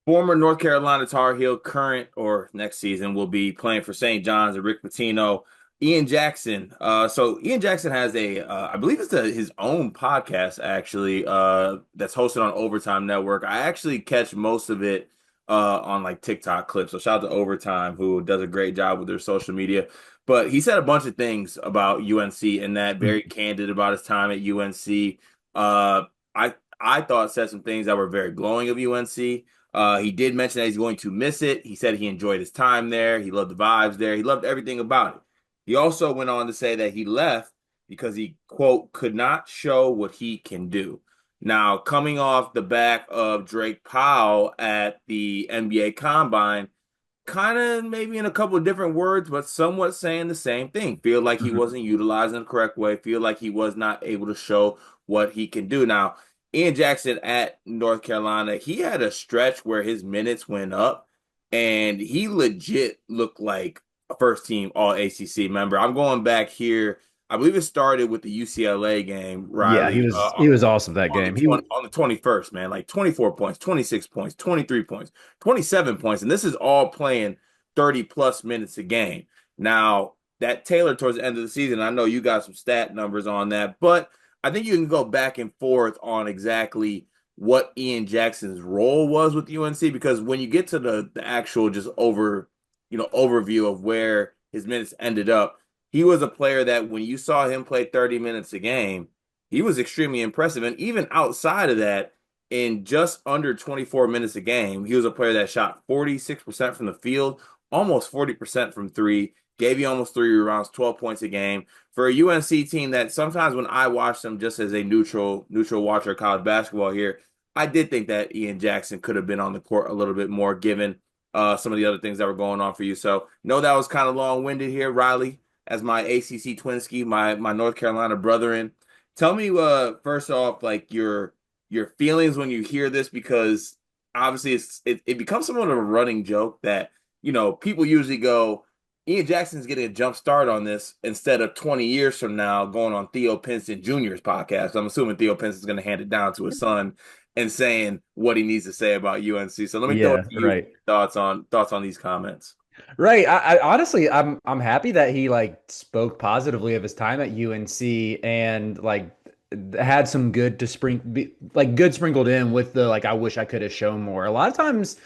Former North Carolina Tar Heel, current or next season will be playing for St. John's and Rick Pitino. Ian Jackson. So Ian Jackson has I believe it's his own podcast actually, that's hosted on Overtime Network. I actually catch most of it on like TikTok clips. So shout out to Overtime, who does a great job with their social media. But he said a bunch of things about UNC and that very candid about his time at UNC. I thought said some things that were very glowing of UNC. He did mention that he's going to miss it. He said he enjoyed his time there. He loved the vibes there. He loved everything about it. He also went on to say that he left because he, quote, could not show what he can do. Now, coming off the back of Drake Powell at the NBA Combine, kind of maybe in a couple of different words, but somewhat saying the same thing. Feel like he Mhm. wasn't utilized in the correct way. Feel like he was not able to show what he can do. Now, Ian Jackson at North Carolina, he had a stretch where his minutes went up and he legit looked like a first team all ACC member. I'm going back here. I believe it started with the UCLA game, Yeah, he Riley, was he was awesome that on the game. 21st, man, like 24 points, 26 points, 23 points, 27 points, and this is all playing 30 plus minutes a game. Now, that tailored towards the end of the season, I know you got some stat numbers on that, but I think you can go back and forth on exactly what Ian Jackson's role was with UNC, because when you get to the actual just overview of where his minutes ended up, he was a player that when you saw him play 30 minutes a game, he was extremely impressive. And even outside of that, in just under 24 minutes a game, he was a player that shot 46% from the field, almost 40% from three, gave you almost three rebounds, 12 points a game. For a UNC team that sometimes when I watch them just as a neutral watcher of college basketball here, I did think that Ian Jackson could have been on the court a little bit more given some of the other things that were going on for you. So, no, that was kind of long-winded here, Riley, as my ACC Twinski, my North Carolina brethren. Tell me, first off, like your feelings when you hear this, because obviously it becomes somewhat of a running joke that people usually go, Ian Jackson's getting a jump start on this instead of 20 years from now going on Theo Pinson Jr.'s podcast. I'm assuming Theo Pinson's going to hand it down to his son and saying what he needs to say about UNC. So let me throw it Yeah, to you for right. thoughts on these comments. Right. I honestly I'm happy that he like spoke positively of his time at UNC and like had some good to like good sprinkled in with the like I wish I could have shown more. A lot of times,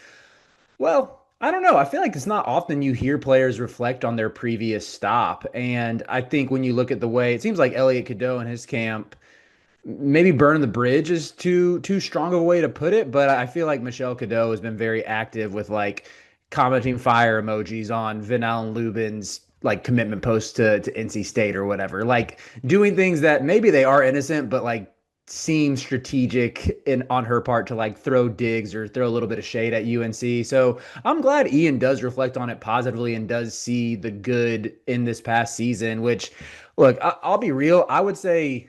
well, I don't know. I feel like it's not often you hear players reflect on their previous stop. And I think when you look at the way it seems like Elliot Cadeau and his camp, maybe burning the bridge is too strong of a way to put it, but I feel like Michelle Cadeau has been very active with like commenting fire emojis on Vin Allen Lubin's like commitment post to NC State or whatever. Like doing things that maybe they are innocent, but like seem strategic in on her part to like throw digs or throw a little bit of shade at UNC. So I'm glad Ian does reflect on it positively and does see the good in this past season, which look, I'll be real. I would say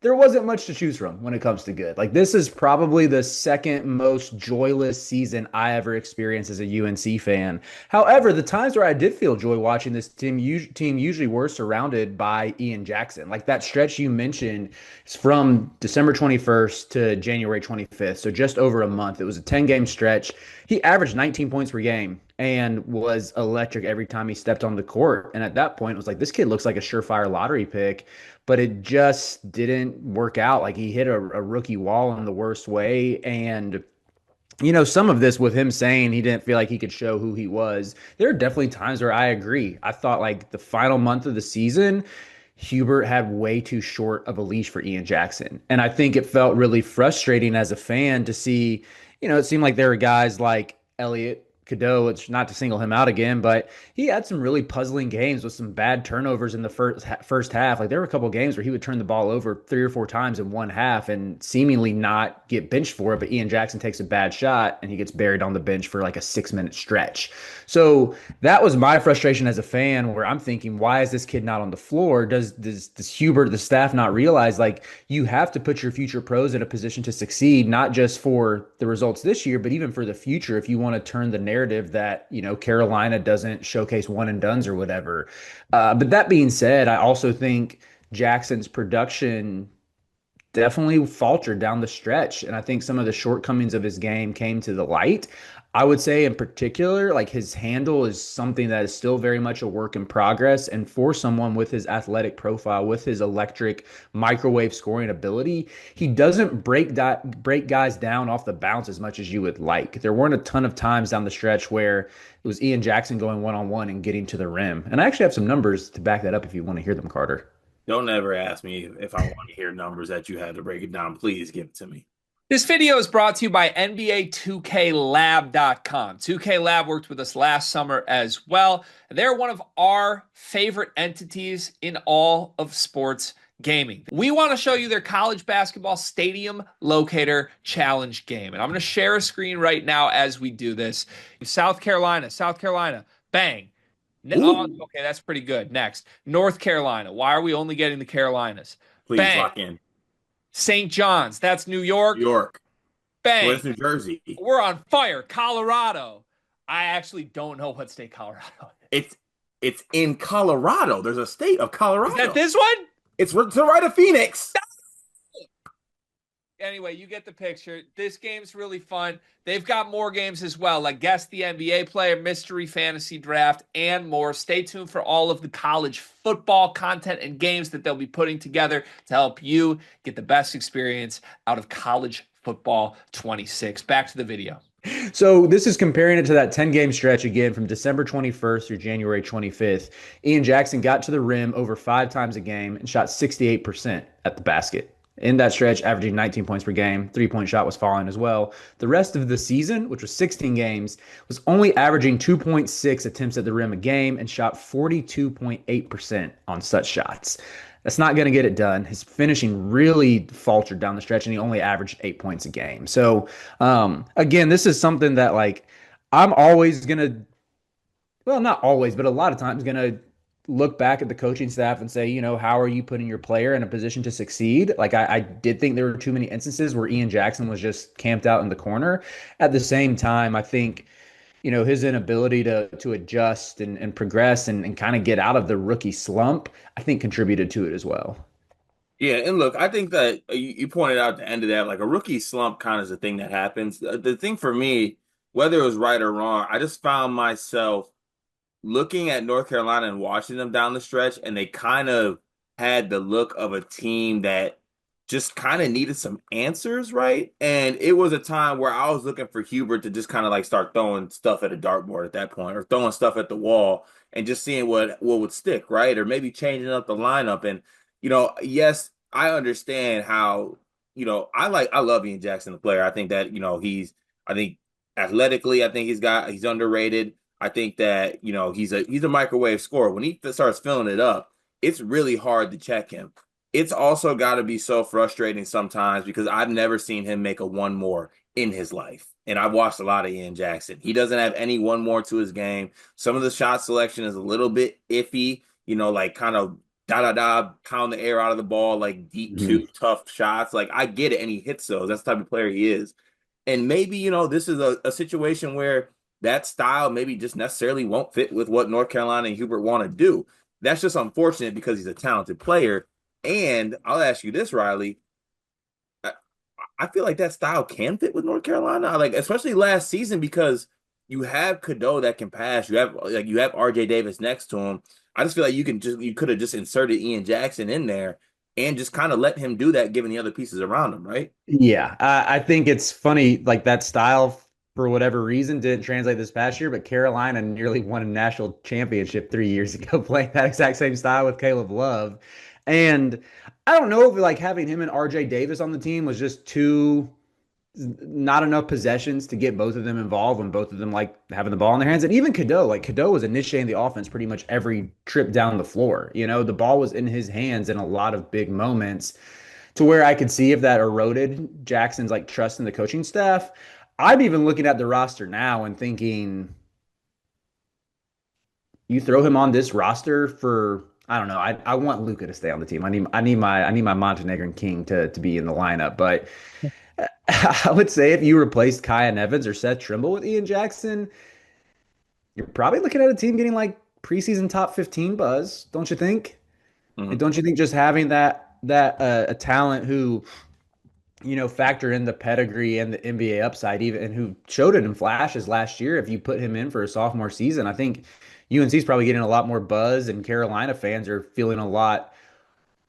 there wasn't much to choose from when it comes to good. Like this is probably the second most joyless season I ever experienced as a UNC fan. However, the times where I did feel joy watching this team usually were surrounded by Ian Jackson. Like that stretch you mentioned is from December 21st to January 25th, so just over a month. It was a 10-game stretch. He averaged 19 points per game and was electric every time he stepped on the court. And at that point, it was like, this kid looks like a surefire lottery pick, but it just didn't work out. Like he hit a rookie wall in the worst way. And, some of this with him saying he didn't feel like he could show who he was, there are definitely times where I agree. I thought like the final month of the season, Hubert had way too short of a leash for Ian Jackson. And I think it felt really frustrating as a fan to see, it seemed like there were guys like Elliot Cadeau, it's not to single him out again, but he had some really puzzling games with some bad turnovers in the first half. Like there were a couple games where he would turn the ball over 3 or 4 times in one half and seemingly not get benched for it, but Ian Jackson takes a bad shot and he gets buried on the bench for like a 6 minute stretch. So that was my frustration as a fan, where I'm thinking, why is this kid not on the floor? Does Hubert, the staff, not realize like you have to put your future pros in a position to succeed, not just for the results this year, but even for the future if you want to turn the narrative that, Carolina doesn't showcase one and dones or whatever. But that being said, I also think Jackson's production definitely faltered down the stretch. And I think some of the shortcomings of his game came to the light. I would say, in particular, like his handle is something that is still very much a work in progress. And for someone with his athletic profile, with his electric microwave scoring ability, he doesn't break guys down off the bounce as much as you would like. There weren't a ton of times down the stretch where it was Ian Jackson going one on one and getting to the rim. And I actually have some numbers to back that up if you want to hear them, Carter. Don't ever ask me if I want to hear numbers that you had to break it down. Please give it to me. This video is brought to you by NBA2KLab.com. 2K Lab worked with us last summer as well. They're one of our favorite entities in all of sports gaming. We want to show you their college basketball stadium locator challenge game. And I'm going to share a screen right now as we do this. South Carolina, bang. Oh, Ooh, okay, that's pretty good. Next, North Carolina. Why are we only getting the Carolinas? please Bang. lock in. St. John's, that's New New York. York. Bang. Where's New Jersey? We're on fire. Colorado. I actually don't know what state Colorado is. It's in Colorado. There's a state of Is that Colorado. this one? It's to the right of Phoenix. Anyway, you get the picture. This game's really fun. They've got more games as well, like Guess the NBA Player, Mystery Fantasy Draft, and more. Stay tuned for all of the college football content and games that they'll be putting together to help you get the best experience out of college football 26. Back to the video. So this is comparing it to that 10-game stretch again from December 21st through January 25th. Ian Jackson got to the rim over 5 times a game and shot 68% at the basket. In that stretch, averaging 19 points per game, 3-point shot was falling as well. The rest of the season, which was 16 games, was only averaging 2.6 attempts at the rim a game and shot 42.8% on such shots. That's not going to get it done. His finishing really faltered down the stretch, and he only averaged 8 points a game. So, again, this is something that like I'm always going to, well, not always, but a lot of times going to look back at the coaching staff and say, how are you putting your player in a position to succeed? Like I did think there were too many instances where Ian Jackson was just camped out in the corner. At the same time, I think his inability to adjust and progress and kind of get out of the rookie slump, I think contributed to it as well. Yeah, and look, I think that you pointed out at the end of that, like a rookie slump kind of is a thing that happens. The thing for me, whether it was right or wrong, I just found myself looking at North Carolina and watching them down the stretch, and they kind of had the look of a team that just kind of needed some answers, right? And it was a time where I was looking for Hubert to just kind of like start throwing stuff at a dartboard at that point, or throwing stuff at the wall and just seeing what would stick, right? Or maybe changing up the lineup. And yes, I understand how, I love Ian Jackson, the player. I think that, I think athletically, I think he's underrated. I think that, he's a microwave scorer. When he starts filling it up, it's really hard to check him. It's also got to be so frustrating sometimes because I've never seen him make a one more in his life. And I've watched a lot of Ian Jackson. He doesn't have any one more to his game. Some of the shot selection is a little bit iffy, like kind of pound the air out of the ball, like deep Mhm. two tough shots. Like I get it, and he hits those. That's the type of player he is. And maybe, this is a situation where that style maybe just necessarily won't fit with what North Carolina and Hubert want to do. That's just unfortunate because he's a talented player. And I'll ask you this, Riley. I, I feel like that style can fit with North Carolina, like especially last season because you have Cadeau that can pass. You have RJ Davis next to him. I just feel like you could have just inserted Ian Jackson in there and just kind of let him do that, given the other pieces around him, right? Yeah, I think it's funny, like that style for whatever reason didn't translate this past year, but Carolina nearly won a national championship 3 years ago playing that exact same style with Caleb Love. And I don't know if like having him and RJ Davis on the team was just too not enough possessions to get both of them involved when both of them like having the ball in their hands. And even Cadeau, like Cadeau was initiating the offense pretty much every trip down the floor. The ball was in his hands in a lot of big moments to where I could see if that eroded Jackson's like trust in the coaching staff. I'm even looking at the roster now and thinking, you throw him on this roster for I don't know. I want Luca to stay on the team. I need my Montenegrin king to be in the lineup. But I would say if you replaced Kyan Evans or Seth Trimble with Ian Jackson, you're probably looking at a team getting like preseason top 15 buzz, don't you think? Like, Mhm. don't you think just having that a talent who, factor in the pedigree and the NBA upside, even and who showed it in flashes last year. If you put him in for a sophomore season, I think UNC is probably getting a lot more buzz, and Carolina fans are feeling a lot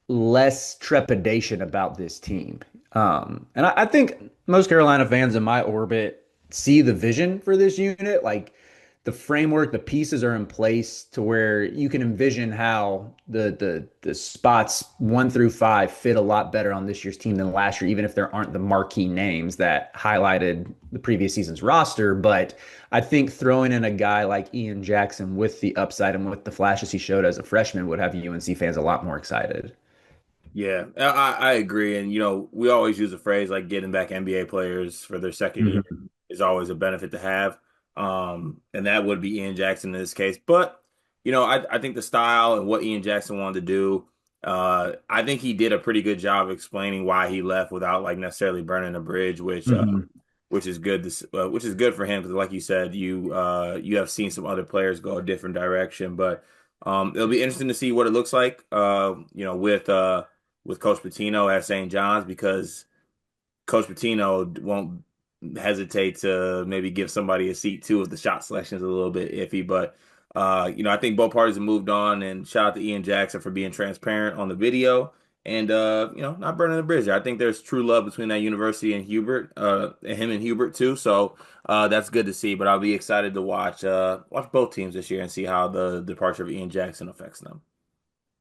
less trepidation about this team. And I think most Carolina fans in my orbit see the vision for this unit. Like the framework, the pieces are in place to where you can envision how the spots 1 through 5 fit a lot better on this year's team than last year, even if there aren't the marquee names that highlighted the previous season's roster. But I think throwing in a guy like Ian Jackson with the upside and with the flashes he showed as a freshman would have UNC fans a lot more excited. Yeah, I agree. And, we always use a phrase like getting back NBA players for their second year Mhm. is always a benefit to have. And that would be Ian Jackson in this case. But, I think the style and what Ian Jackson wanted to do, I think he did a pretty good job explaining why he left without like necessarily burning a bridge, Mhm. which is good which is good for him because like you said, you have seen some other players go a different direction. But it'll be interesting to see what it looks like, with Coach Pitino at St. John's because Coach Pitino won't hesitate to maybe give somebody a seat too if the shot selection is a little bit iffy. But I think both parties have moved on, and shout out to Ian Jackson for being transparent on the video and not burning the bridge. I think there's true love between that university and Hubert, and him and Hubert too. So that's good to see. But I'll be excited to watch both teams this year and see how the departure of Ian Jackson affects them.